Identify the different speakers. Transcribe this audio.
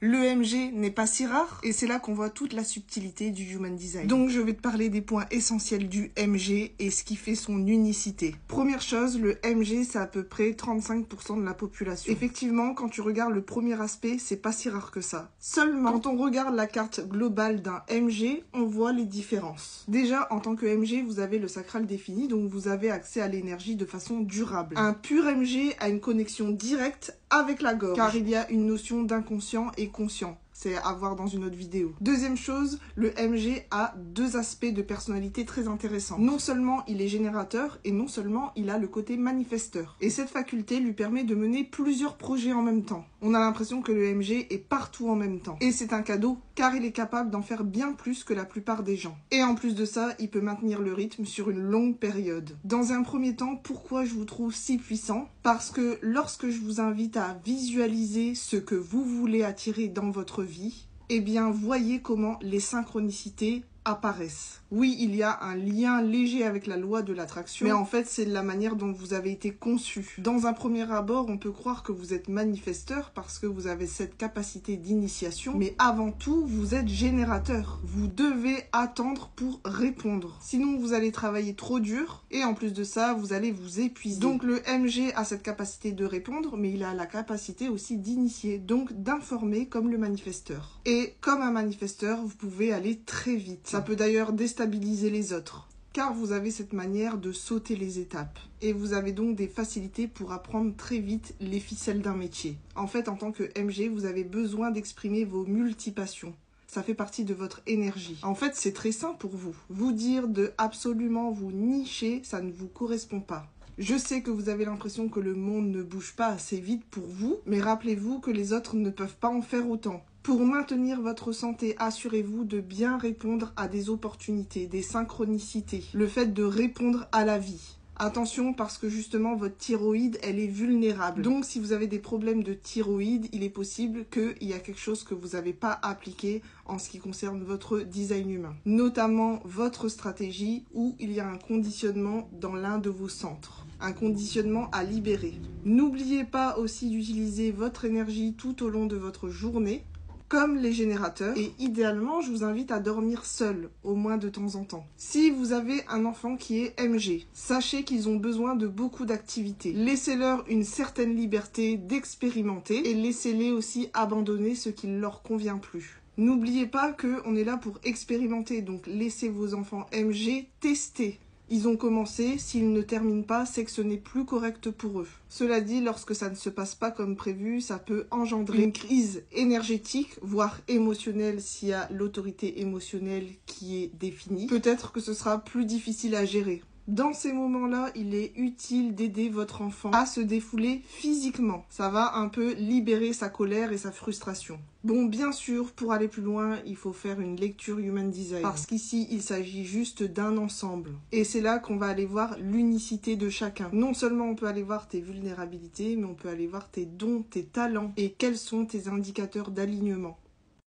Speaker 1: L'EMG n'est pas si rare et c'est là qu'on voit toute la subtilité du Human Design. Donc je vais te parler des points essentiels du MG et ce qui fait son unicité. Première chose, le MG c'est à peu près 35% de la population. Effectivement, quand tu regardes le premier aspect, c'est pas si rare que ça. Seulement, quand on regarde la carte globale d'un MG, on voit les différences. Déjà, en tant que MG, vous avez le sacral défini, donc vous avez accès à l'énergie de façon durable. Un pur MG a une connexion directe avec la gorge, car il y a une notion d'inconscient et conscient. C'est à voir dans une autre vidéo. Deuxième chose, le MG a deux aspects de personnalité très intéressants. Non seulement il est générateur, et non seulement il a le côté manifesteur. Et cette faculté lui permet de mener plusieurs projets en même temps. On a l'impression que le MG est partout en même temps. Et c'est un cadeau, car il est capable d'en faire bien plus que la plupart des gens. Et en plus de ça, il peut maintenir le rythme sur une longue période. Dans un premier temps, pourquoi je vous trouve si puissant? Parce que lorsque je vous invite à visualiser ce que vous voulez attirer dans votre vie, eh bien, voyez comment les synchronicités apparaissent. Oui, il y a un lien léger avec la loi de l'attraction, mais en fait, c'est la manière dont vous avez été conçu. Dans un premier abord, on peut croire que vous êtes manifesteur parce que vous avez cette capacité d'initiation, mais avant tout, vous êtes générateur. Vous devez attendre pour répondre. Sinon, vous allez travailler trop dur et en plus de ça, vous allez vous épuiser. Donc, le MG a cette capacité de répondre, mais il a la capacité aussi d'initier, donc d'informer comme le manifesteur. Et comme un manifesteur, vous pouvez aller très vite. Ça peut d'ailleurs déstabiliser les autres, car vous avez cette manière de sauter les étapes. Et vous avez donc des facilités pour apprendre très vite les ficelles d'un métier. En fait, en tant que MG, vous avez besoin d'exprimer vos multipassions. Ça fait partie de votre énergie. En fait, c'est très sain pour vous. Vous dire de absolument vous nicher, ça ne vous correspond pas. Je sais que vous avez l'impression que le monde ne bouge pas assez vite pour vous, mais rappelez-vous que les autres ne peuvent pas en faire autant. Pour maintenir votre santé, assurez-vous de bien répondre à des opportunités, des synchronicités, le fait de répondre à la vie. Attention parce que justement votre thyroïde, elle est vulnérable. Donc si vous avez des problèmes de thyroïde, il est possible qu'il y a quelque chose que vous n'avez pas appliqué en ce qui concerne votre design humain. Notamment votre stratégie où il y a un conditionnement dans l'un de vos centres. Un conditionnement à libérer. N'oubliez pas aussi d'utiliser votre énergie tout au long de votre journée, comme les générateurs, et idéalement, je vous invite à dormir seul, au moins de temps en temps. Si vous avez un enfant qui est MG, sachez qu'ils ont besoin de beaucoup d'activités. Laissez-leur une certaine liberté d'expérimenter et laissez-les aussi abandonner ce qui ne leur convient plus. N'oubliez pas qu'on est là pour expérimenter, donc laissez vos enfants MG tester. Ils ont commencé, s'ils ne terminent pas, c'est que ce n'est plus correct pour eux. Cela dit, lorsque ça ne se passe pas comme prévu, ça peut engendrer une crise énergétique, voire émotionnelle s'il y a l'autorité émotionnelle qui est définie. Peut-être que ce sera plus difficile à gérer. Dans ces moments-là, il est utile d'aider votre enfant à se défouler physiquement. Ça va un peu libérer sa colère et sa frustration. Bon, bien sûr, pour aller plus loin, il faut faire une lecture Human Design. Parce qu'ici, il s'agit juste d'un ensemble. Et c'est là qu'on va aller voir l'unicité de chacun. Non seulement on peut aller voir tes vulnérabilités, mais on peut aller voir tes dons, tes talents et quels sont tes indicateurs d'alignement.